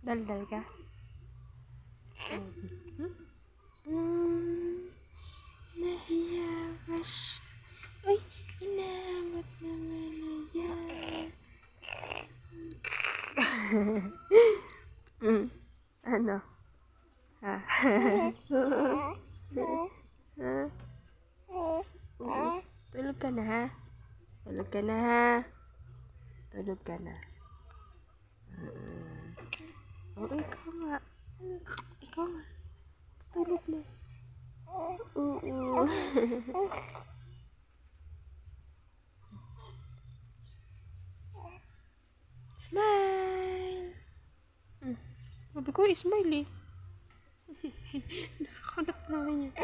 Daldal ka? Nahiya ba siya? Uy, inabot naman na yan. Ano? Ha? Tulog ka na, ha? Tulog ka na, ha? Tulog ka na. Ikaw nga. Ikaw nga. Tulog na. Smile! Sabi ko, smile eh. Nakakagat naman yun.